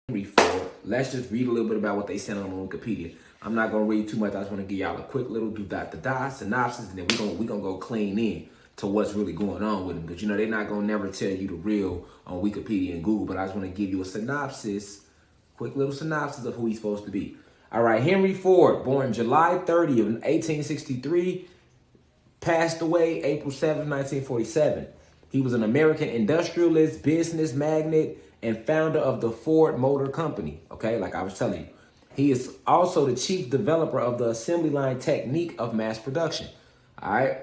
Henry Ford. Let's just read a little bit about what they said on Wikipedia. I'm not gonna read too much. I just want to give y'all a quick little synopsis, and then we gonna go clean in to what's really going on with them, because they're not gonna never tell you the real on Wikipedia and Google. But I just want to give you a synopsis, quick little synopsis of who he's supposed to be. All right, Henry Ford, born July 30th, 1863, passed away April 7th, 1947. He was an American industrialist, business magnate, and founder of the Ford Motor Company. Okay, like I was telling you. He is also the chief developer of the assembly line technique of mass production. All right.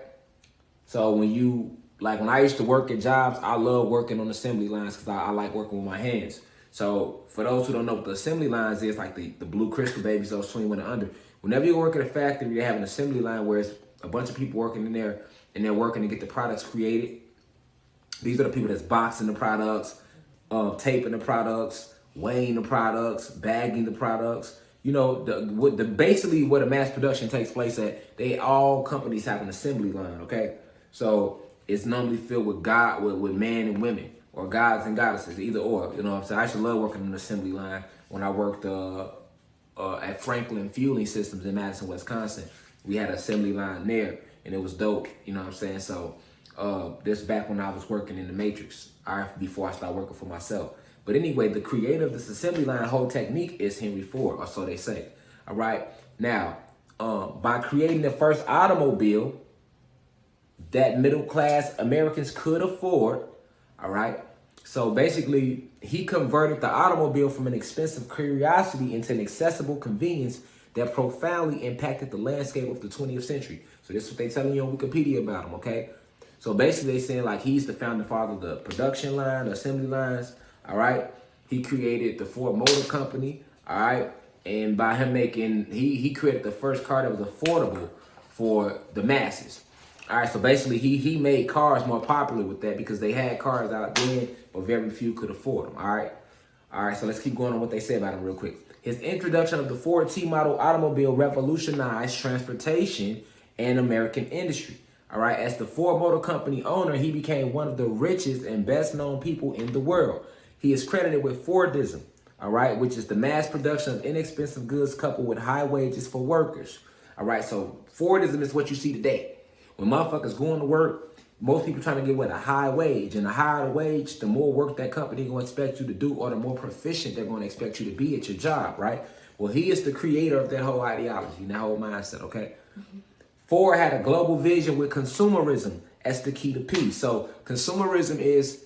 So when I used to work at jobs, I love working on assembly lines because I like working with my hands. So for those who don't know what the assembly lines is, like the blue crystal babies, those 21 and under, whenever you work at a factory, you have an assembly line where it's a bunch of people working in there and they're working to get the products created. These are the people that's boxing the products, taping the products, weighing the products, bagging the products. Basically what a mass production takes place at, all companies have an assembly line, okay? So it's normally filled with with men and women, or gods and goddesses, either or. You know what I'm saying? I used to love working on an assembly line when I worked at Franklin Fueling Systems in Madison, Wisconsin. We had an assembly line there, and it was dope. You know what I'm saying? So this back when I was working in the Matrix, before I started working for myself. But anyway, the creator of this assembly line whole technique is Henry Ford, or so they say. All right. Now, by creating the first automobile that middle class Americans could afford, all right. So basically, he converted the automobile from an expensive curiosity into an accessible convenience that profoundly impacted the landscape of the 20th century. So this is what they're telling you on Wikipedia about him, okay? So basically, they're saying like he's the founding father of the production line, the assembly lines, all right? He created the Ford Motor Company, all right? And by him he created the first car that was affordable for the masses. All right, so basically he made cars more popular with that because they had cars out then, but very few could afford them, all right? All right, so let's keep going on what they say about him real quick. His introduction of the Ford T-model automobile revolutionized transportation and American industry. All right, as the Ford Motor Company owner, he became one of the richest and best known people in the world. He is credited with Fordism, all right, which is the mass production of inexpensive goods coupled with high wages for workers. All right, so Fordism is what you see today. When motherfuckers going to work, most people trying to get a high wage. And the higher the wage, the more work that company going to expect you to do, or the more proficient they're going to expect you to be at your job, right? Well, he is the creator of that whole ideology and that whole mindset, okay? Mm-hmm. Ford had a global vision with consumerism as the key to peace. So consumerism is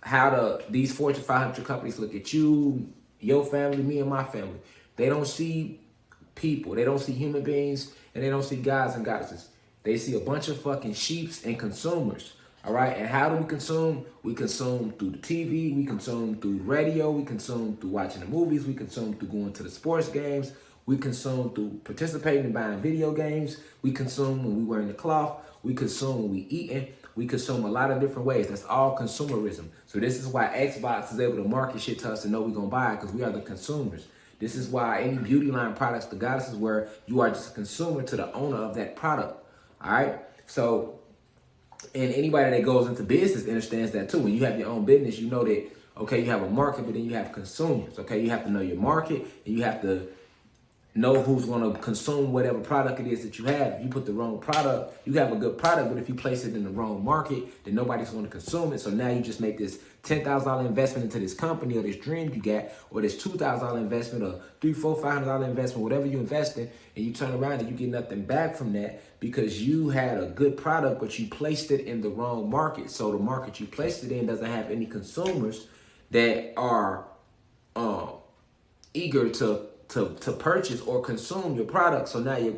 how these Fortune 500 companies look at you, your family, me and my family. They don't see people. They don't see human beings, and they don't see gods and goddesses. They see a bunch of fucking sheeps and consumers, all right? And how do we consume? We consume through the TV. We consume through radio. We consume through watching the movies. We consume through going to the sports games. We consume through participating in buying video games. We consume when we wearing the cloth. We consume when we eating. We consume a lot of different ways. That's all consumerism. So this is why Xbox is able to market shit to us and know we're going to buy it, because we are the consumers. This is why any beauty line products, the goddesses, where you are just a consumer to the owner of that product. All right. So, and anybody that goes into business understands that too. When you have your own business, you know that, okay, you have a market, but then you have consumers. Okay. You have to know your market, and you have to know who's going to consume whatever product it is that you have. If you put the wrong product, you have a good product, but if you place it in the wrong market, then nobody's going to consume it. So now you just make this $10,000 investment into this company or this dream you got, or this $2,000 investment or $300, $400, $500 investment, whatever you invest in, and you turn around and you get nothing back from that because you had a good product, but you placed it in the wrong market. So the market you placed it in doesn't have any consumers that are eager to purchase or consume your product. So now your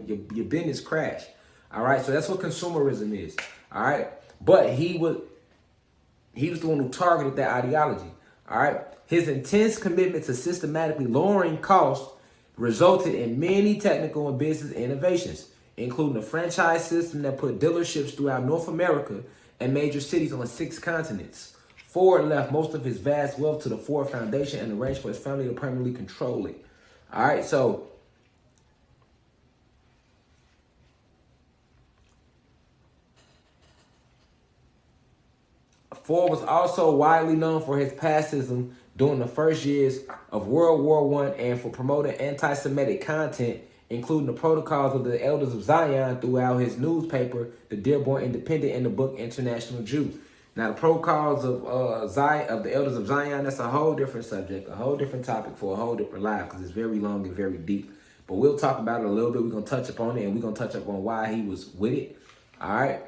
business crashed. All right. So that's what consumerism is. All right. But he was the one who targeted that ideology. All right. His intense commitment to systematically lowering costs resulted in many technical and business innovations, including a franchise system that put dealerships throughout North America and major cities on 6 continents. Ford left most of his vast wealth to the Ford Foundation and arranged for his family to permanently control it. All right, so Ford was also widely known for his pacifism during the first years of World War I and for promoting anti-Semitic content, including the protocols of the Elders of Zion throughout his newspaper, the Dearborn Independent, and the book International Jew. Now, the protocols of the Elders of Zion, that's a whole different subject, a whole different topic for a whole different live, because it's very long and very deep. But we'll talk about it a little bit. We're going to touch upon it, and we're going to touch up on why he was with it. All right?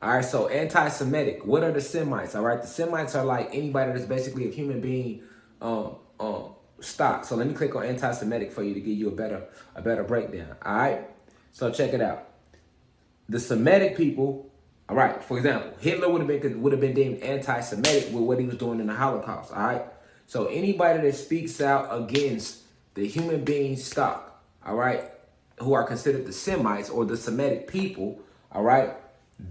All right, so anti-Semitic. What are the Semites? All right, the Semites are like anybody that's basically a human being stock. So let me click on anti-Semitic for you to give you a better breakdown. All right, so check it out. The Semitic people. All right, for example, Hitler would have been deemed anti-Semitic with what he was doing in the Holocaust. All right, so anybody that speaks out against the human being stock, all right, who are considered the Semites or the Semitic people, all right,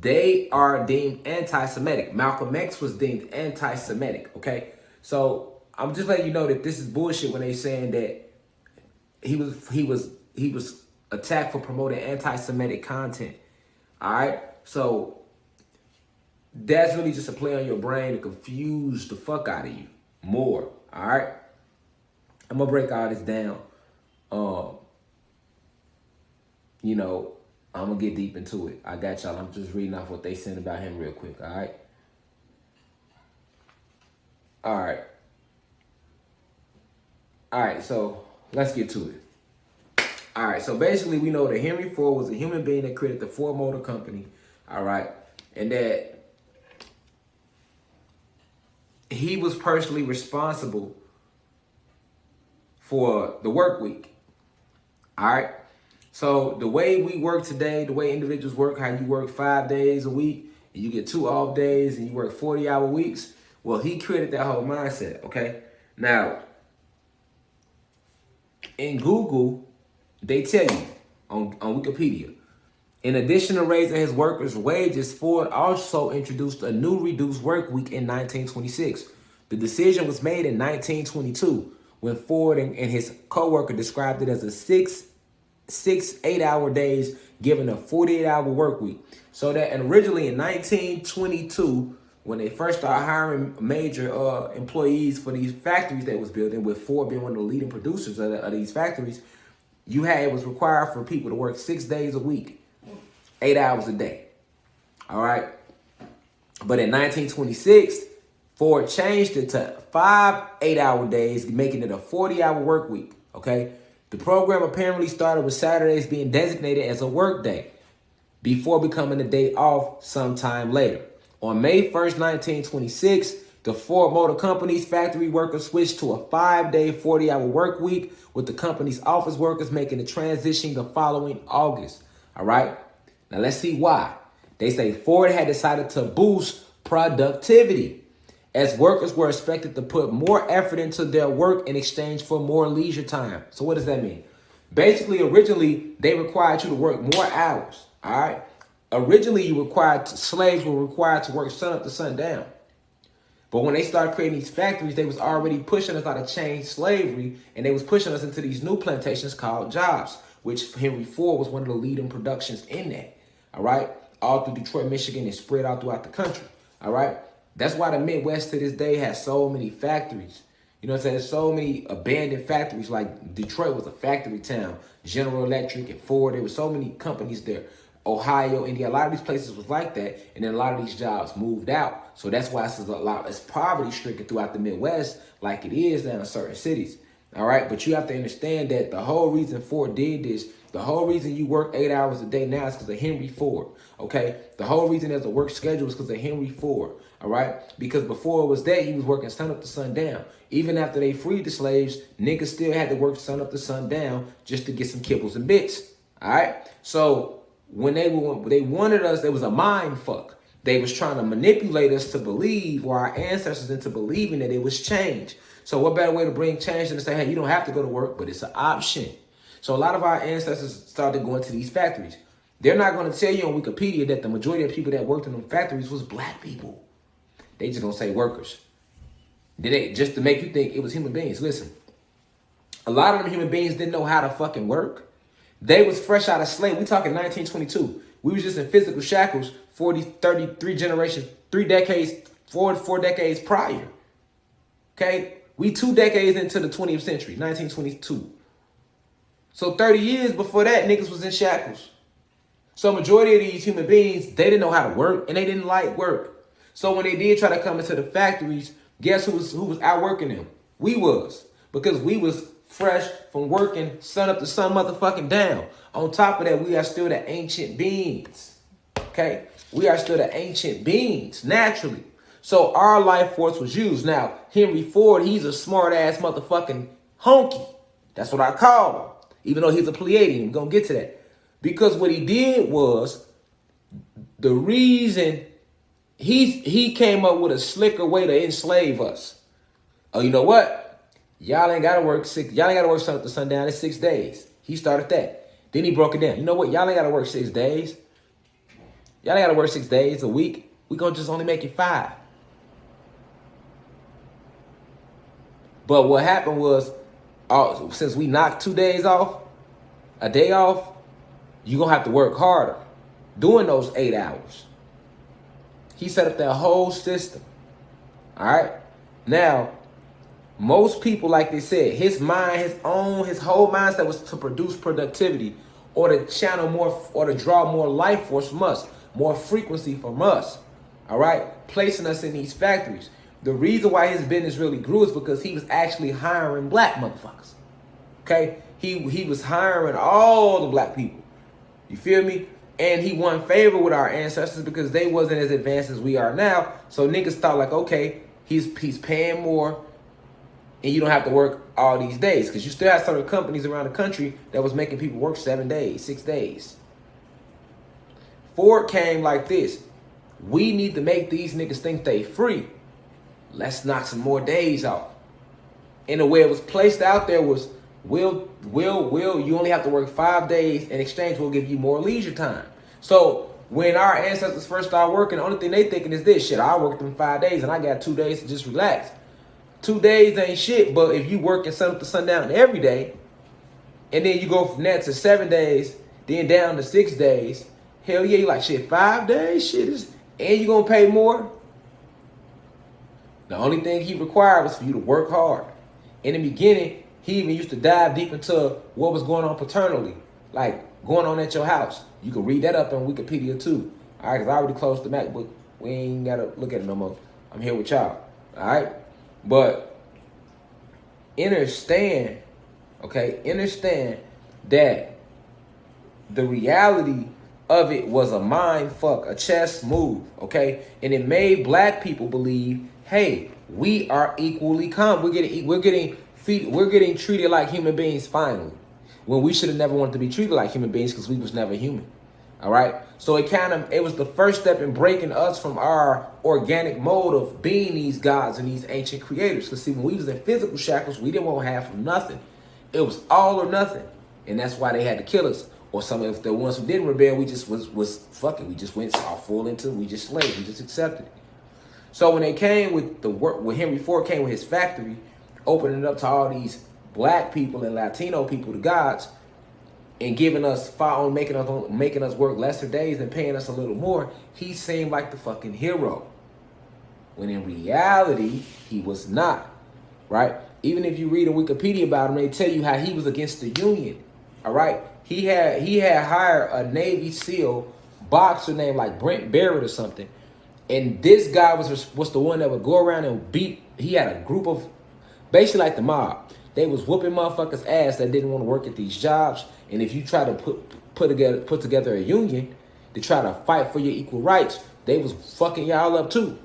they are deemed anti-Semitic. Malcolm X was deemed anti-Semitic. Okay, so I'm just letting you know that this is bullshit when they saying that he was attacked for promoting anti-Semitic content. All right, so that's really just a play on your brain to confuse the fuck out of you more. All right, I'm gonna break all this down. You know, I'm gonna get deep into it. I got y'all. I'm just reading off what they sent about him real quick. All right. All right. All right. So let's get to it. All right. So basically, we know that Henry Ford was a human being that created the Ford Motor Company. All right, and that he was personally responsible for the work week. All right. So the way we work today, the way individuals work, how you work 5 days a week, and you get 2 off days, and you work 40-hour weeks. Well, he created that whole mindset. Okay. Now, in Google, they tell you on Wikipedia, in addition to raising his workers' wages, Ford also introduced a new reduced work week in 1926. The decision was made in 1922 when Ford and his co-worker described it as a 6 8-hour days given a 48-hour work week. So that, and originally in 1922, when they first started hiring major employees for these factories that was building, with Ford being one of the leading producers of these factories, it was required for people to work 6 days a week. 8 hours a day. All right. But in 1926, Ford changed it to 5 8-hour days, making it a 40-hour work week. Okay. The program apparently started with Saturdays being designated as a work day before becoming a day off sometime later. On May 1st, 1926, the Ford Motor Company's factory workers switched to a 5-day, 40-hour work week, with the company's office workers making the transition the following August. All right. Now, let's see why. They say Ford had decided to boost productivity, as workers were expected to put more effort into their work in exchange for more leisure time. So what does that mean? Basically, originally, they required you to work more hours. All right. Originally, slaves were required to work sun up to sundown. But when they started creating these factories, they was already pushing us out of chain slavery, and they was pushing us into these new plantations called jobs, which Henry Ford was one of the leading productions in that. All right. All through Detroit, Michigan, and spread out throughout the country. All right. That's why the Midwest to this day has so many factories. You know what I'm saying? There's so many abandoned factories. Like Detroit was a factory town. General Electric and Ford. There were so many companies there. Ohio, India, a lot of these places was like that. And then a lot of these jobs moved out. So that's why it's poverty stricken throughout the Midwest, like it is down in certain cities. All right. But you have to understand that the whole reason Ford did this, the whole reason you work 8 hours a day now is because of Henry Ford. Okay. The whole reason there's a work schedule is because of Henry Ford. All right. Because before it was that, he was working sun up to sundown. Even after they freed the slaves, niggas still had to work sun up to sundown just to get some kibbles and bits. All right. So when they wanted us, there was a mind fuck. They was trying to manipulate us to believe, or our ancestors into believing, that it was change. So what better way to bring change than to say, hey, you don't have to go to work, but it's an option. So a lot of our ancestors started going to these factories. They're not going to tell you on Wikipedia that the majority of people that worked in them factories was black people. They just going to say workers. Just to make you think it was human beings. Listen, a lot of them human beings didn't know how to fucking work. They was fresh out of slavery. We talking 1922. We was just in physical shackles 40, 33 generations, 4 decades prior. Okay? We 2 decades into the 20th century, 1922. So 30 years before that, niggas was in shackles. So majority of these human beings, they didn't know how to work and they didn't like work. So when they did try to come into the factories, guess who was outworking them? We was. Because we was fresh from working sun up to sun motherfucking down. On top of that, we are still the ancient beings. Okay? We are still the ancient beings, naturally. So our life force was used. Now, Henry Ford, he's a smart ass motherfucking honky. That's what I call him. Even though he's a Pleiadian. We're going to get to that. Because what he did was, the reason he came up with a slicker way to enslave us. Oh, you know what? Y'all ain't gotta work sun up to sundown. It's 6 days. He started that. Then he broke it down. You know what? Y'all ain't gotta work 6 days. Y'all ain't gotta work 6 days a week. We gonna just only make it 5. But what happened was, since we knocked 2 days off, a day off, you're going to have to work harder doing those 8 hours. He set up that whole system. All right. Now, most people, like they said, his mind, his whole mindset was to produce productivity or to channel more or to draw more life force from us, more frequency from us. All right. Placing us in these factories. The reason why his business really grew is because he was actually hiring black motherfuckers. Okay. He was hiring all the black people. You feel me? And he won favor with our ancestors because they wasn't as advanced as we are now. So niggas thought like, okay, he's paying more and you don't have to work all these days. Because you still have certain companies around the country that was making people work 7 days, 6 days. Ford came like this. We need to make these niggas think they free. Let's knock some more days off. And the way it was placed out there was, Will, you only have to work 5 days. In exchange, we'll give you more leisure time. So when our ancestors first started working, the only thing they thinking is this: shit, I worked them 5 days and I got 2 days to just relax. 2 days ain't shit, but if you working sun up to sundown every day, and then you go from that to 7 days, then down to 6 days, hell yeah, you like shit, 5 days? Shit is, and you gonna pay more? The only thing he required was for you to work hard. In the beginning, he even used to dive deep into what was going on paternally, like going on at your house. You can read that up on Wikipedia too. All right, because I already closed the MacBook. We ain't got to look at it no more. I'm here with y'all. All right? But understand that the reality of it was a mind fuck, a chess move, okay? And it made black people believe, hey, we are equally calm. We're getting treated like human beings finally, when we should have never wanted to be treated like human beings because we was never human. All right. So it was the first step in breaking us from our organic mode of being these gods and these ancient creators. Because see, when we was in physical shackles, we didn't want half from nothing. It was all or nothing. And that's why they had to kill us. Or some of the ones who didn't rebel, we just was fucking. We just went all full into, we just slaves. We just accepted it. So when they came with the work, when Henry Ford came with his factory, opening it up to all these black people and Latino people, the gods, and giving us making us work lesser days and paying us a little more, he seemed like the fucking hero. When in reality, he was not. Right? Even if you read in Wikipedia about him, they tell you how he was against the Union. All right? He had hired a Navy SEAL boxer named like Brent Barrett or something. And this guy was the one that would go around and beat. He had a group of, basically like the mob. They was whooping motherfuckers' ass that didn't want to work at these jobs. And if you try to put together a union to try to fight for your equal rights, they was fucking y'all up too.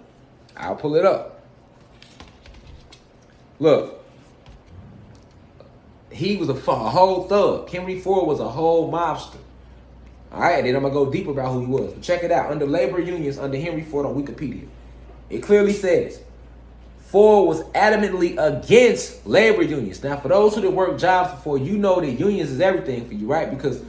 I'll pull it up. Look. He was a whole thug. Henry Ford was a whole mobster. All right, then I'm going to go deeper about who he was. But check it out. Under labor unions, under Henry Ford on Wikipedia, it clearly says, Ford was adamantly against labor unions. Now, for those who did work jobs before, you know that unions is everything for you, right? Because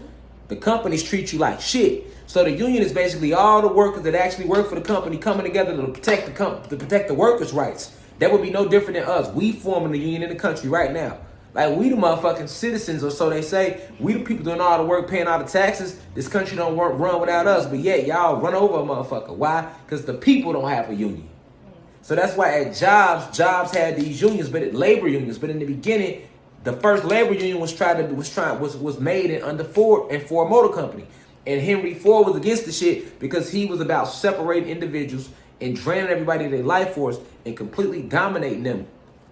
the companies treat you like shit. So the union is basically all the workers that actually work for the company coming together to protect the workers' rights. That would be no different than us. We forming the union in the country right now. Like, we the motherfucking citizens, or so they say. We the people doing all the work, paying all the taxes. This country don't run without us. But yet, y'all run over a motherfucker. Why? Because the people don't have a union. So that's why at jobs had these unions, but at labor unions. But in the beginning, the first labor union was made under Ford and Ford Motor Company. And Henry Ford was against the shit because he was about separating individuals and draining everybody their life force and completely dominating them.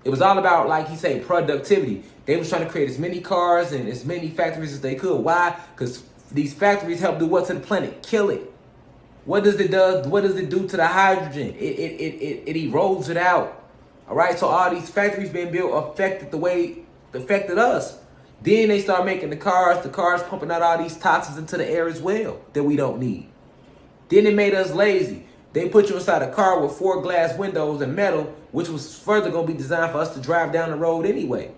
It was all about, like he said, productivity. They was trying to create as many cars and as many factories as they could. Why? Because these factories help do what to the planet? Kill it. What does it do? What does it do to the hydrogen? It erodes it out. All right. So all these factories being built affected the way it affected us. Then they start making the cars pumping out all these toxins into the air as well that we don't need. Then it made us lazy. They put you inside a car with 4 glass windows and metal, which was further going to be designed for us to drive down the road anyway.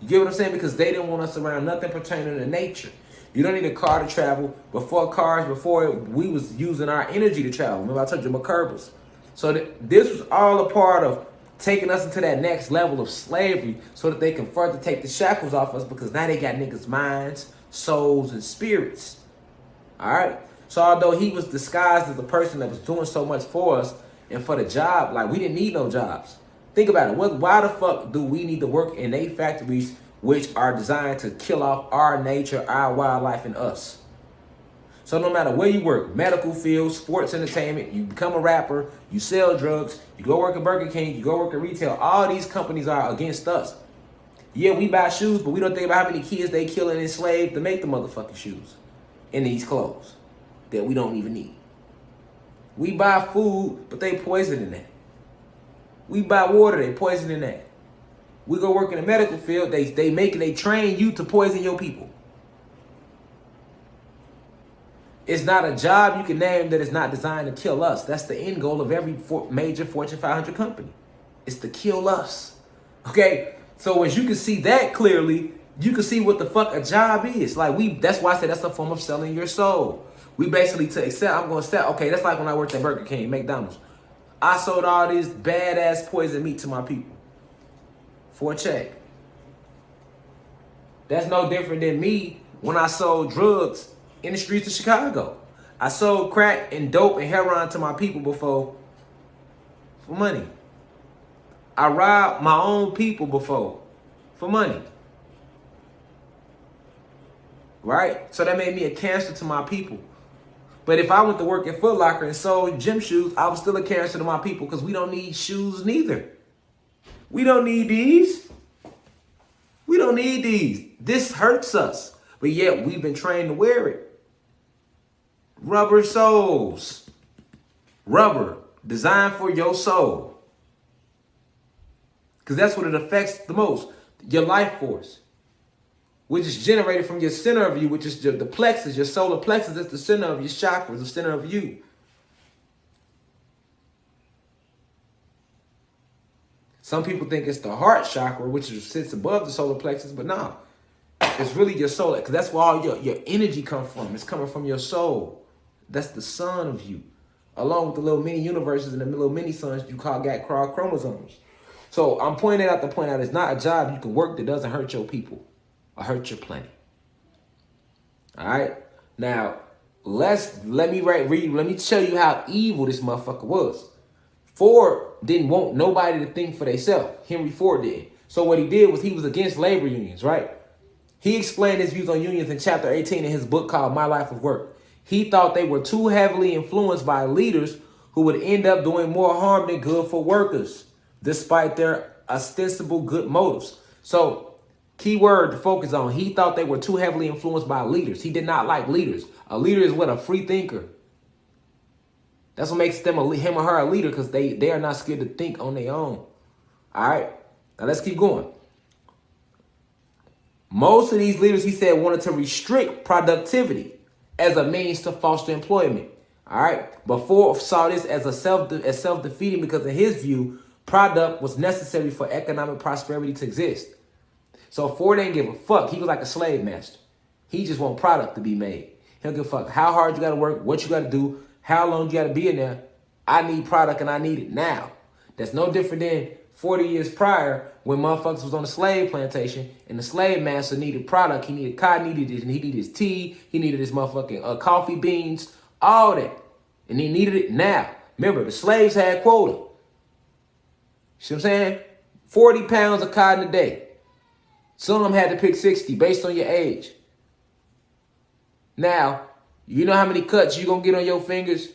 You get what I'm saying? Because they didn't want us around nothing pertaining to nature. You don't need a car to travel. Before we was using our energy to travel. Remember I told you McCurbers. So this was all a part of taking us into that next level of slavery so that they can further take the shackles off us, because now they got niggas' minds, souls, and spirits. All right? So although he was disguised as a person that was doing so much for us and for the job, like we didn't need no jobs. Think about it. Why the fuck do we need to work in 8 factories which are designed to kill off our nature, our wildlife, and us? So no matter where you work, medical field, sports, entertainment, you become a rapper, you sell drugs, you go work at Burger King, you go work at retail, all these companies are against us. Yeah, we buy shoes, but we don't think about how many kids they kill and enslave to make the motherfucking shoes and these clothes that we don't even need. We buy food, but they poison in that. We buy water, they poison in that. We go work in the medical field, they train you to poison your people. It's not a job you can name that is not designed to kill us. That's the end goal of every major Fortune 500 company. It's to kill us. Okay? So as you can see that clearly, you can see what the fuck a job is. That's why I said that's a form of selling your soul. We basically okay, that's like when I worked at Burger King, McDonald's. I sold all this badass poison meat to my people for a check. That's no different than me when I sold drugs in the streets of Chicago. I sold crack and dope and heroin to my people before for money. I robbed my own people before for money. Right? So that made me a cancer to my people. But if I went to work at Foot Locker and sold gym shoes, I was still a cancer to my people because we don't need shoes neither. We don't need these. We don't need these. This hurts us. But yet we've been trained to wear it. Rubber soles. Rubber. Designed for your soul. Because that's what it affects the most. Your life force. Which is generated from your center of you, which is the plexus, your solar plexus. That's the center of your chakras, the center of you. Some people think it's the heart chakra, which sits above the solar plexus, but no. It's really your soul, because that's where all your energy comes from. It's coming from your soul. That's the sun of you, along with the little mini universes and the little mini suns you got chromosomes. So I'm pointing out to point out it's not a job you can work that doesn't hurt your people or hurt your planet. All right. Now let me show you how evil this motherfucker was. Ford didn't want nobody to think for themselves. Henry Ford did. So what he did was he was against labor unions, right? He explained his views on unions in chapter 18 in his book called My Life of Work. He thought they were too heavily influenced by leaders who would end up doing more harm than good for workers, despite their ostensible good motives. So, key word to focus on. He thought they were too heavily influenced by leaders. He did not like leaders. A leader is what? A free thinker. That's what makes him or her a leader, because they are not scared to think on their own. All right? Now, let's keep going. Most of these leaders, he said, wanted to restrict productivity as a means to foster employment. All right. But Ford saw this as self-defeating because in his view, product was necessary for economic prosperity to exist. So Ford didn't give a fuck. He was like a slave master. He just want product to be made. He don't give a fuck how hard you got to work, what you got to do, how long you got to be in there. I need product and I need it now. That's no different than 40 years prior when motherfuckers was on a slave plantation and the slave master needed product. He needed cotton, he needed his tea, he needed his motherfucking coffee beans, all that. And he needed it now. Remember, the slaves had quota. See what I'm saying? 40 pounds of cotton a day. Some of them had to pick 60 based on your age. Now, you know how many cuts you going to get on your fingers?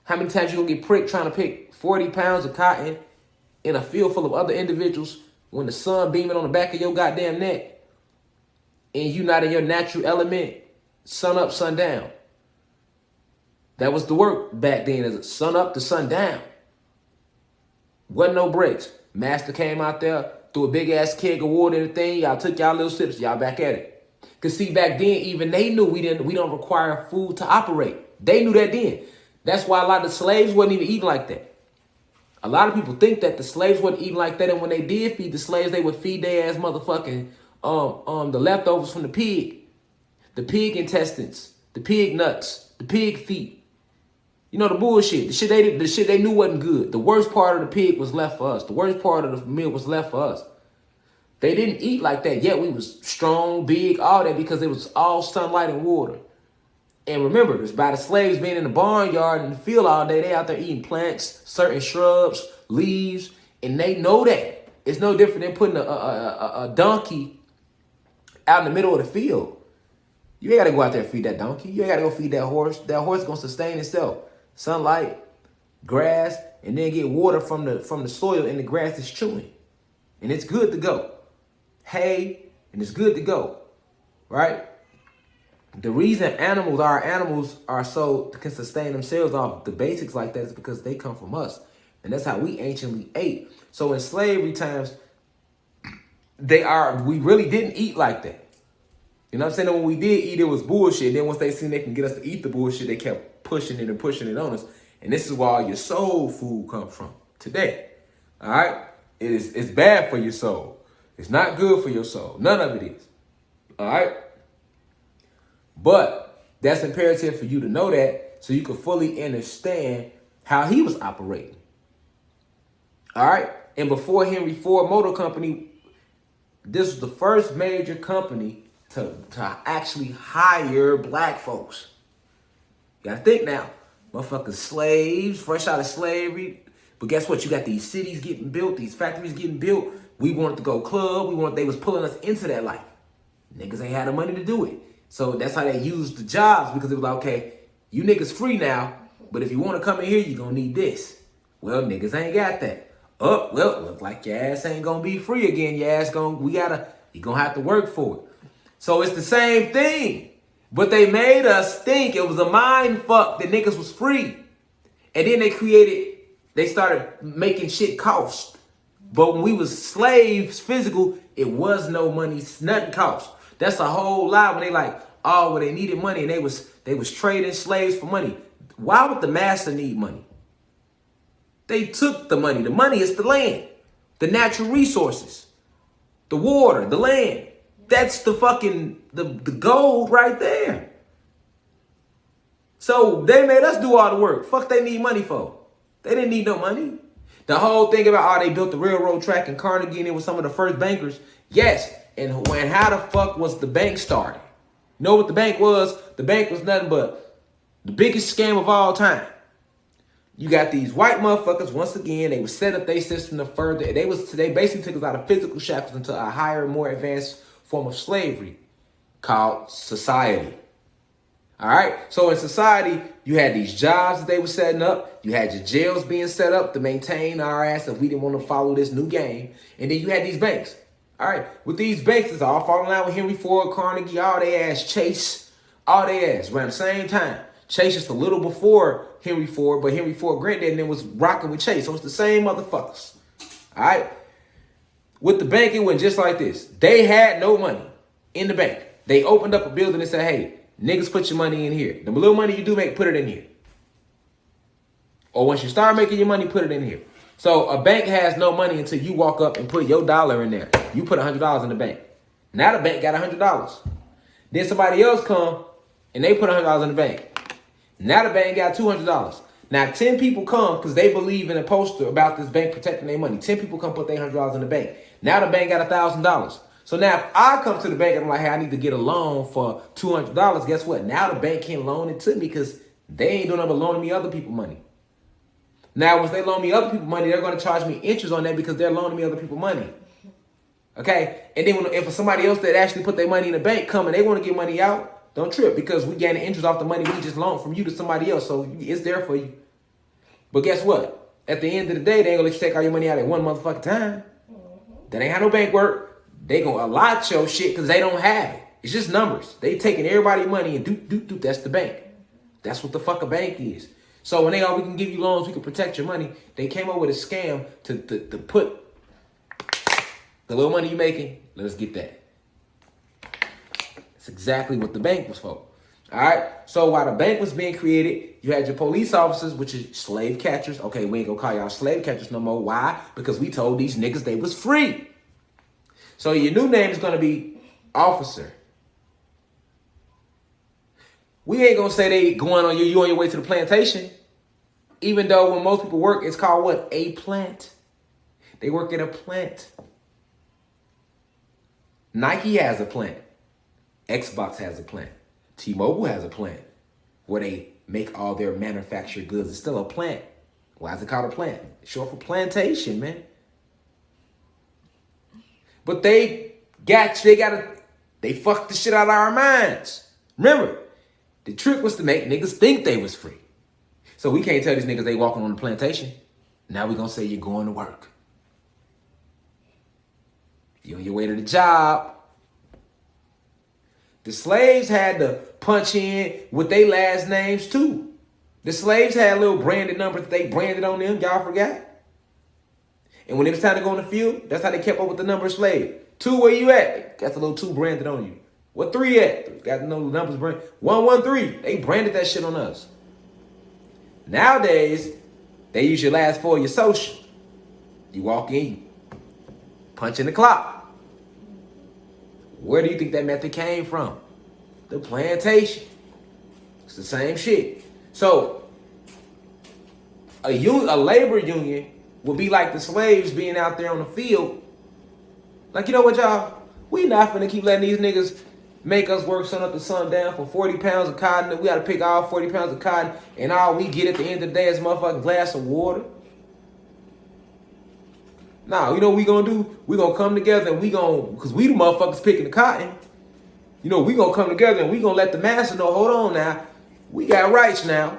How many times you going to get pricked trying to pick 40 pounds of cotton in a field full of other individuals when the sun beaming on the back of your goddamn neck and you not in your natural element, sun up, sun down. That was the work back then, as sun up to sun down. Wasn't no breaks. Master came out there, threw a big ass keg of water in the thing. Y'all took y'all little sips. Y'all back at it. Cause see, back then, even they knew we don't require food to operate. They knew that then. That's why a lot of the slaves wasn't even eating like that. A lot of people think that the slaves wasn't eating like that, and when they did feed the slaves, they would feed their ass motherfucking the leftovers from the pig intestines, the pig nuts, the pig feet. You know, the bullshit, the shit they knew wasn't good. The worst part of the pig was left for us. The worst part of the meal was left for us. They didn't eat like that, yet we was strong, big, all that, because it was all sunlight and water. And remember, it's by the slaves being in the barnyard and the field all day, they out there eating plants, certain shrubs, leaves, and they know that. It's no different than putting a donkey out in the middle of the field. You ain't got to go out there and feed that donkey. You ain't got to go feed that horse. That horse is going to sustain itself. Sunlight, grass, and then get water from the soil, and the grass is chewing. And it's good to go. Hay, and it's good to go. Right? The reason our animals are so can sustain themselves off the basics like that is because they come from us. And that's how we anciently ate. So in slavery times, we really didn't eat like that. You know what I'm saying? And when we did eat, it was bullshit. Then once they seen they can get us to eat the bullshit, they kept pushing it on us. And this is where all your soul food comes from today. All right? It's bad for your soul. It's not good for your soul. None of it is. All right? But that's imperative for you to know that so you can fully understand how he was operating. All right? And before Henry Ford Motor Company, this was the first major company to actually hire black folks. You gotta think now. Motherfuckers slaves, fresh out of slavery. But guess what? You got these cities getting built, these factories getting built. We wanted to go club. They was pulling us into that life. Niggas ain't had the money to do it. So that's how they used the jobs, because it was like, okay, you niggas free now, but if you want to come in here, you're going to need this. Well, niggas ain't got that. Oh, well, look like your ass ain't going to be free again. Your ass you're going to have to work for it. So it's the same thing. But they made us think it was a mind fuck that niggas was free. And then they started making shit cost. But when we was slaves, physical, it was no money, nothing cost. That's a whole lie when they like, oh, well, they needed money and they was trading slaves for money. Why would the master need money? They took the money. The money is the land, the natural resources, the water, the land. That's the fucking, the gold right there. So they made us do all the work. Fuck they need money for? They didn't need no money. The whole thing about, they built the railroad track in Carnegie and it was some of the first bankers. Yes. And how the fuck was the bank started? You know what the bank was? The bank was nothing but the biggest scam of all time. You got these white motherfuckers, once again, they would set up their system to further. They basically took us out of physical shackles into a higher, more advanced form of slavery called society. All right. So in society, you had these jobs that they were setting up. You had your jails being set up to maintain our ass if we didn't want to follow this new game. And then you had these banks. All right, with these banks, it's all falling out with Henry Ford, Carnegie, all they ass, Chase, all they ass around the same time. Chase just a little before Henry Ford, but Henry Ford granddad and then was rocking with Chase. So it's the same motherfuckers. All right. With the bank, it went just like this. They had no money in the bank. They opened up a building and said, hey, niggas, put your money in here. The little money you do make, put it in here. Or once you start making your money, put it in here. So a bank has no money until you walk up and put your dollar in there. You put $100 in the bank. Now the bank got $100. Then somebody else come and they put $100 in the bank. Now the bank got $200. Now 10 people come because they believe in a poster about this bank protecting their money. 10 people come put their $100 in the bank. Now the bank got $1,000. So now if I come to the bank and I'm like, hey, I need to get a loan for $200. Guess what? Now the bank can't loan it to me because they ain't doing nothing but loaning me other people money. Now, once they loan me other people money, they're going to charge me interest on that because they're loaning me other people money. Okay? And then if somebody else that actually put their money in the bank come and they want to get money out, don't trip because we getting interest off the money we just loaned from you to somebody else. So it's there for you. But guess what? At the end of the day, they ain't going to let you take all your money out at one motherfucking time. That ain't how no bank work. They going to allot your shit because they don't have it. It's just numbers. They taking everybody's money and do. That's the bank. That's what the fuck a bank is. So when we can give you loans, we can protect your money. They came up with a scam to put the little money you're making, let us get that. That's exactly what the bank was for. All right. So while the bank was being created, you had your police officers, which is slave catchers. Okay, we ain't gonna call y'all slave catchers no more. Why? Because we told these niggas they was free. So your new name is gonna be officer. We ain't gonna say they going on you on your way to the plantation. Even though when most people work, it's called what? A plant. They work at a plant. Nike has a plant. Xbox has a plant. T-Mobile has a plant where they make all their manufactured goods. It's still a plant. Why is it called a plant? It's short for plantation, man. But they fucked the shit out of our minds. Remember, the trick was to make niggas think they was free. So we can't tell these niggas they walking on the plantation. Now we gonna say you're going to work. You're on your way to the job. The slaves had to punch in with their last names too. The slaves had little branded numbers that they branded on them. Y'all forgot? And when it was time to go in the field, that's how they kept up with the number of slave. 2, where you at? Got the little 2 branded on you. What 3 at? Got the numbers branded. 113. They branded that shit on us. Nowadays, they use your last 4 of your social. You walk in, you punch in the clock. Where do you think that method came from? The plantation. It's the same shit. So, a labor union would be like the slaves being out there on the field. Like, you know what, y'all? We not finna keep letting these niggas make us work sun up to sundown for 40 pounds of cotton. We gotta pick all 40 pounds of cotton, and all we get at the end of the day is a motherfucking glass of water. Nah, you know what we gonna do? We gonna come together and because we the motherfuckers picking the cotton. You know, we gonna come together and we gonna let the master know, hold on now, we got rights now.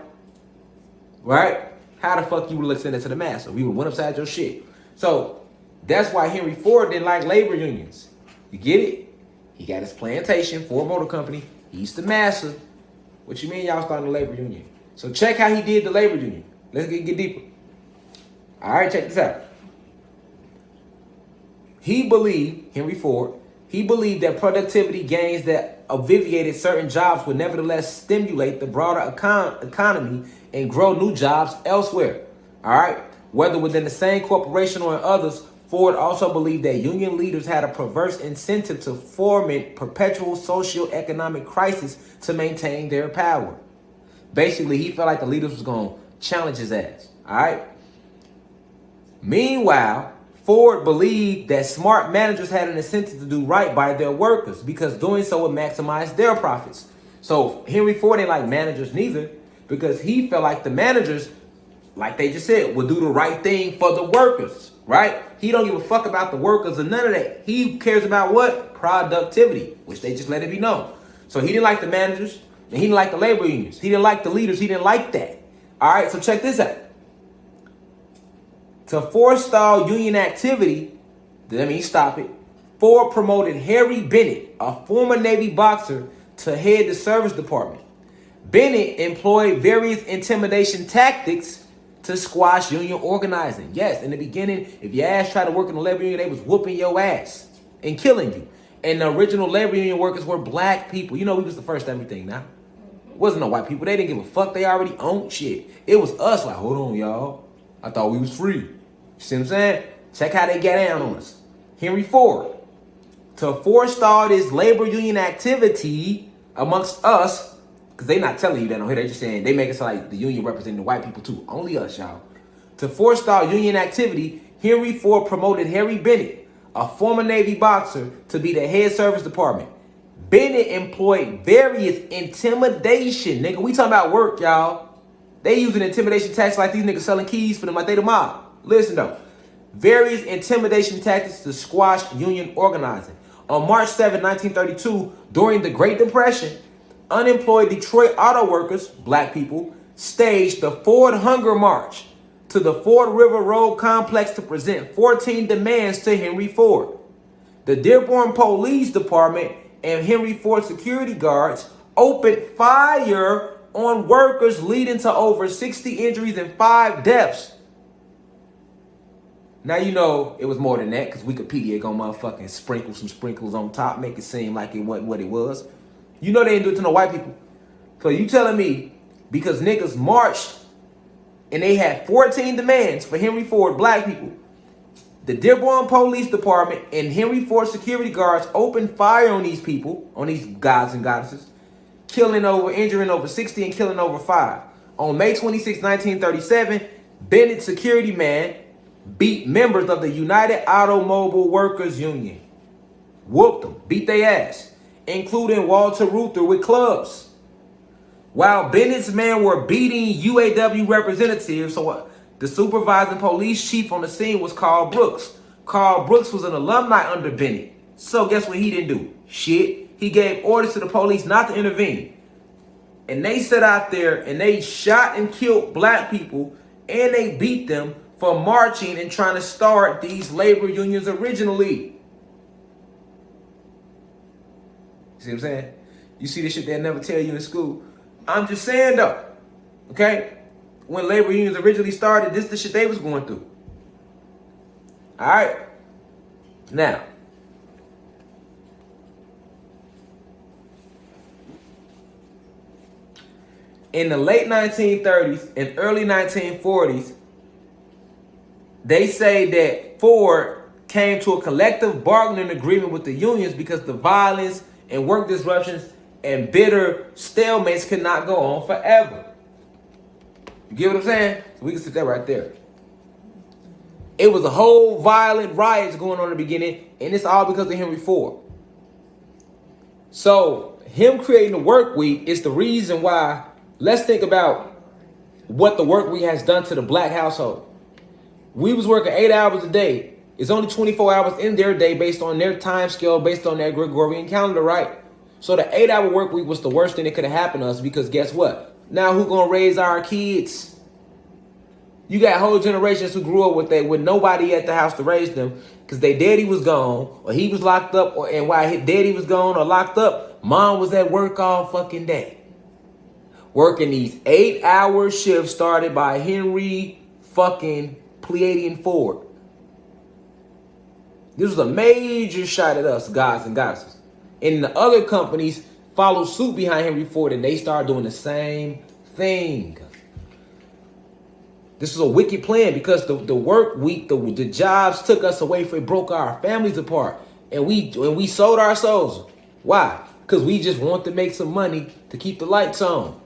Right? How the fuck you would send it to the master? We would went upside your shit. So, that's why Henry Ford didn't like labor unions. You get it? He got his plantation, Ford Motor Company. He's the master. What you mean y'all starting a labor union? So check how he did the labor union. Let's get deeper. All right, check this out. Henry Ford, he believed that productivity gains that alleviated certain jobs would nevertheless stimulate the broader economy and grow new jobs elsewhere. All right? Whether within the same corporation or in others, Ford also believed that union leaders had a perverse incentive to foment perpetual socio-economic crisis to maintain their power. Basically, he felt like the leaders was going to challenge his ass. All right? Meanwhile, Ford believed that smart managers had an incentive to do right by their workers because doing so would maximize their profits. So Henry Ford ain't like managers neither because he felt like the managers, like they just said, would do the right thing for the workers, right? He don't give a fuck about the workers or none of that. He cares about what? Productivity, which they just let it be known. So he didn't like the managers and he didn't like the labor unions. He didn't like the leaders. He didn't like that. All right, so check this out. To forestall union activity, that means stop it, Ford promoted Harry Bennett, a former Navy boxer, to head the service department. Bennett employed various intimidation tactics to squash union organizing. Yes, in the beginning, if your ass tried to work in the labor union, they was whooping your ass and killing you. And the original labor union workers were black people. You know, we was the first everything now. It wasn't no white people. They didn't give a fuck. They already owned shit. It was us like, hold on, y'all. I thought we was free. You see what I'm saying? Check how they get down on us. Henry Ford. To forestall this labor union activity amongst us, because they not telling you that on here. They just saying, they make it sound like the union representing the white people too. Only us, y'all. To forestall union activity, Henry Ford promoted Harry Bennett, a former Navy boxer, to be the head service department. Bennett employed various intimidation. Nigga, we talking about work, y'all. They using intimidation tactics like these niggas selling keys for them like they the mob. Listen though. Various intimidation tactics to squash union organizing. On March 7, 1932, during the Great Depression, unemployed Detroit auto workers, black people, staged the Ford Hunger March to the Ford River Road complex to present 14 demands to Henry Ford. The Dearborn Police Department and Henry Ford security guards opened fire on workers, leading to over 60 injuries and 5 deaths. Now you know it was more than that, because Wikipedia gonna motherfucking sprinkle some sprinkles on top, make it seem like it wasn't what it was. You know they didn't do it to no white people. So you telling me because niggas marched and they had 14 demands for Henry Ford, black people, the Dearborn Police Department and Henry Ford security guards opened fire on these people, on these gods and goddesses, injuring over 60 and killing over 5. On May 26, 1937, Bennett security man beat members of the United Automobile Workers Union. Whooped them, beat their ass, including Walter Reuther with clubs. While Bennett's men were beating UAW representatives, so the supervising police chief on the scene was Carl Brooks. Carl Brooks was an alumni under Bennett. So guess what he didn't do? Shit. He gave orders to the police not to intervene. And they sat out there and they shot and killed black people, and they beat them for marching and trying to start these labor unions originally. See what I'm saying? You see this shit they never tell you in school. I'm just saying though, okay? When labor unions originally started, this is the shit they was going through. All right? Now, in the late 1930s and early 1940s, they say that Ford came to a collective bargaining agreement with the unions because the violence and work disruptions and bitter stalemates could not go on forever. You get what I'm saying? So we can sit that right there. It was a whole violent riots going on in the beginning, and it's all because of Henry Ford. So him creating the work week is the reason why. Let's think about what the work week has done to the black household. We was working 8 hours a day. It's only 24 hours in their day based on their time scale, based on their Gregorian calendar, right? So the 8-hour work week was the worst thing that could have happened to us, because guess what? Now who gonna raise our kids? You got whole generations who grew up with nobody at the house to raise them because their daddy was gone, or he was locked up, and while his daddy was gone or locked up, mom was at work all fucking day. Working these 8-hour shifts started by Henry fucking Pleiadian Ford. This was a major shot at us, gods and goddesses. And the other companies followed suit behind Henry Ford, and they started doing the same thing. This was a wicked plan because the work week, the jobs took us away from it, broke our families apart. And we sold our souls. Why? Because we just want to make some money to keep the lights on.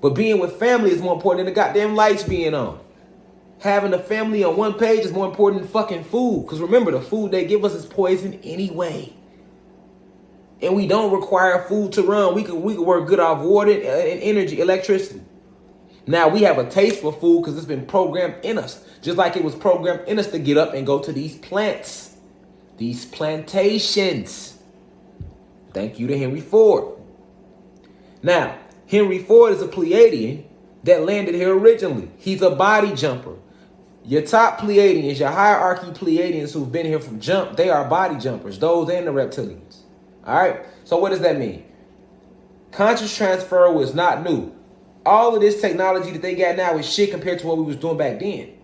But being with family is more important than the goddamn lights being on. Having a family on one page is more important than fucking food. Because remember, the food they give us is poison anyway. And we don't require food to run. We could work good off water and energy, electricity. Now we have a taste for food because it's been programmed in us. Just like it was programmed in us to get up and go to these plants. These plantations. Thank you to Henry Ford. Now, Henry Ford is a Pleiadian that landed here originally. He's a body jumper. Your top Pleiadians, your hierarchy Pleiadians who've been here from jump, they are body jumpers. Those and the reptilians. All right? So what does that mean? Conscious transfer was not new. All of this technology that they got now is shit compared to what we was doing back then.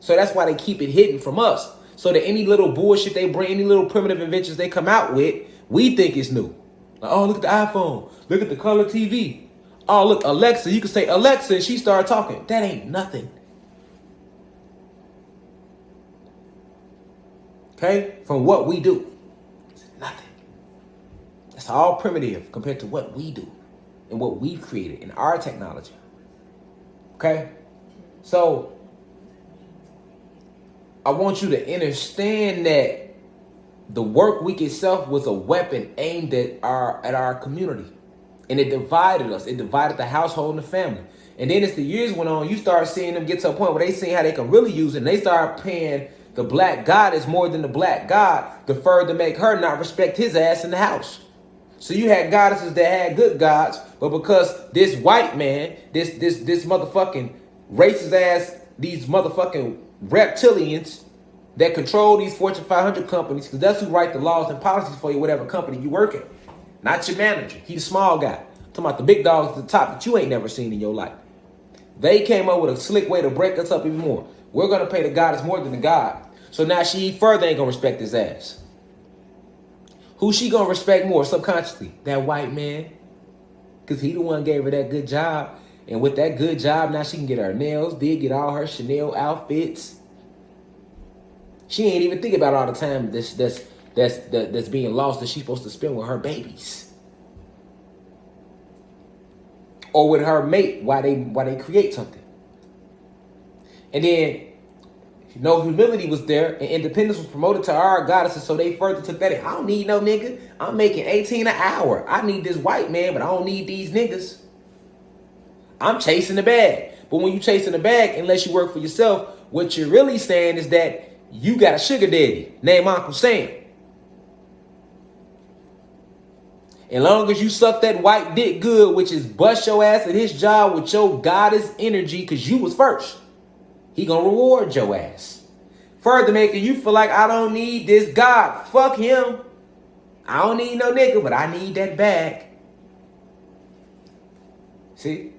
So that's why they keep it hidden from us. So that any little bullshit they bring, any little primitive inventions they come out with, we think is new. Like, oh, look at the iPhone. Look at the color TV. Oh, look, Alexa. You can say Alexa and she started talking. That ain't nothing. Okay? From what we do. It's nothing. That's all primitive compared to what we do. And what we've created in our technology. Okay? So, I want you to understand that the work week itself was a weapon aimed at our community. And it divided us. It divided the household and the family. And then as the years went on, you start seeing them get to a point where they see how they can really use it. And they start paying the black goddess more than the black god to further make her not respect his ass in the house. So you had goddesses that had good gods, but because this white man, this motherfucking racist ass, these motherfucking reptilians that control these Fortune 500 companies, because that's who write the laws and policies for you, whatever company you work in. Not your manager. He the small guy. I'm talking about the big dogs at the top that you ain't never seen in your life. They came up with a slick way to break us up even more. We're going to pay the goddess more than the god. So now she further ain't going to respect his ass. Who she going to respect more subconsciously? That white man. Because he the one gave her that good job. And with that good job, now she can get her nails did, get all her Chanel outfits. She ain't even think about all the time that's being lost that she's supposed to spend with her babies. Or with her mate while they create something. And then, humility was there and independence was promoted to our goddesses, so they further took that in. I don't need no nigga. I'm making 18 an hour. I need this white man, but I don't need these niggas. I'm chasing the bag. But when you chasing the bag, unless you work for yourself, what you're really saying is that you got a sugar daddy named Uncle Sam. And long as you suck that white dick good, which is bust your ass at his job with your goddess energy, because you was first, he gonna reward your ass. Further making you feel like, I don't need this god. Fuck him. I don't need no nigga, but I need that bag. See?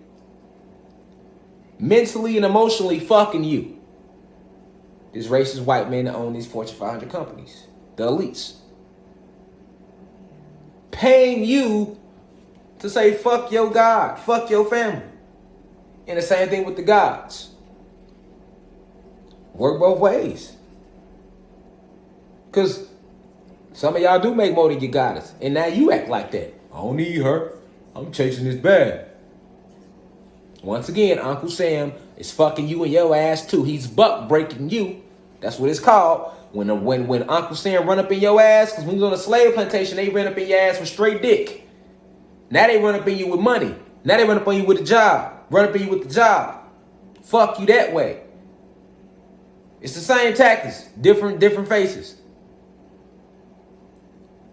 Mentally and emotionally fucking you. This racist white man that own these Fortune 500 companies. The elites. Paying you to say fuck your God, fuck your family. And the same thing with the gods. Work both ways. Because some of y'all do make more than your goddess. And now you act like that. I don't need her. I'm chasing this bag. Once again, Uncle Sam is fucking you and your ass too. He's buck breaking you. That's what it's called. When Uncle Sam run up in your ass, because when you was on a slave plantation, they ran up in your ass with straight dick. Now they run up in you with money. Now they run up on you with a job. Run up in you with the job. Fuck you that way. It's the same tactics, different faces.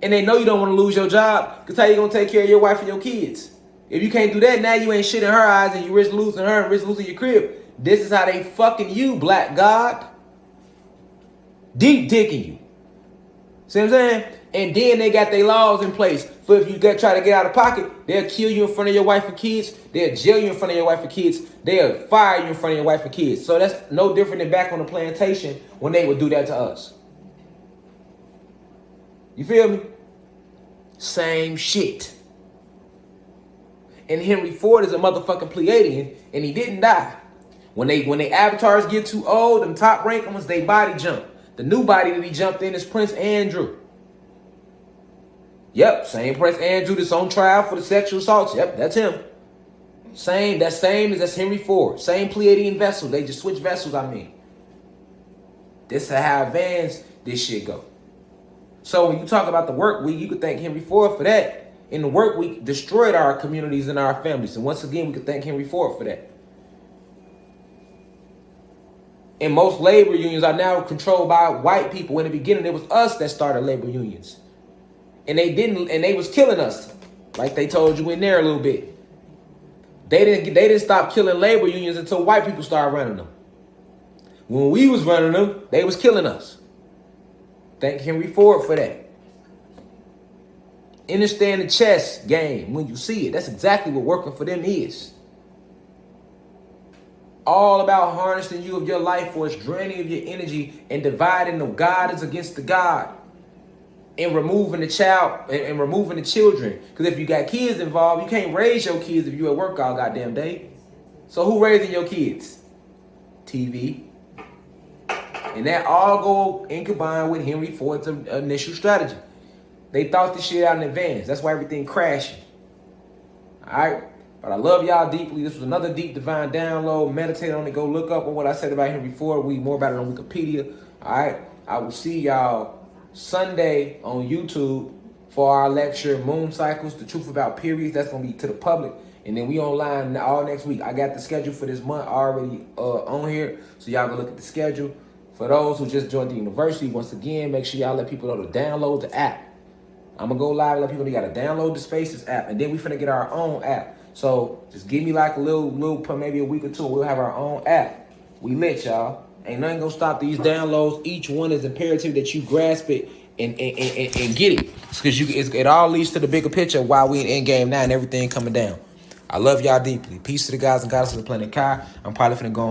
And they know you don't want to lose your job, because how you gonna take care of your wife and your kids? If you can't do that, now you ain't shit in her eyes and you risk losing her and risk losing your crib. This is how they fucking you, black god. Deep dicking you. See what I'm saying? And then they got their laws in place. For if you try to get out of pocket, they'll kill you in front of your wife and kids. They'll jail you in front of your wife and kids. They'll fire you in front of your wife and kids. So that's no different than back on the plantation when they would do that to us. You feel me? Same shit. And Henry Ford is a motherfucking Pleiadian, and he didn't die. When they avatars get too old, them top ranking ones, they body jump. The new body that he jumped in is Prince Andrew. Yep, same Prince Andrew that's on trial for the sexual assaults. Yep, that's him. That's Henry Ford. Same Pleiadian vessel. They just switch vessels, I mean. This is how advanced this shit go. So when you talk about the work week, you could thank Henry Ford for that. In the work week, destroyed our communities and our families. And once again, we could thank Henry Ford for that. And most labor unions are now controlled by white people. In the beginning, it was us that started labor unions. And they was killing us. Like they told you in there a little bit. They didn't stop killing labor unions until white people started running them. When we was running them, they was killing us. Thank Henry Ford for that. Understand the chess game when you see it. That's exactly what working for them is. All about harnessing you of your life force, draining of your energy, and dividing the goddess against the God. And removing the child and removing the children. Because if you got kids involved, you can't raise your kids if you at work all goddamn day. So who raising your kids? TV. And that all go in combined with Henry Ford's initial strategy. They thought this shit out in advance. That's why everything crashing. All right? But I love y'all deeply. This was another deep divine download. Meditate on it. Go look up on what I said about Henry Ford. Read more about it on Wikipedia. All right? I will see y'all Sunday on YouTube for our lecture, Moon Cycles, the truth about periods. That's going to be to the public. And then we online all next week. I got the schedule for this month already on here. So y'all go look at the schedule. For those who just joined the university, once again, make sure y'all let people know to download the app. I'm going to go live and let people know you got to download the Spaces app. And then we finna get our own app. So just give me like a little maybe a week or two. We'll have our own app. We lit, y'all. Ain't nothing going to stop these downloads. Each one is imperative that you grasp it and get it. Because it all leads to the bigger picture while we in endgame now and everything coming down. I love y'all deeply. Peace to the guys and goddesses of Planet Kai. I'm probably finna go on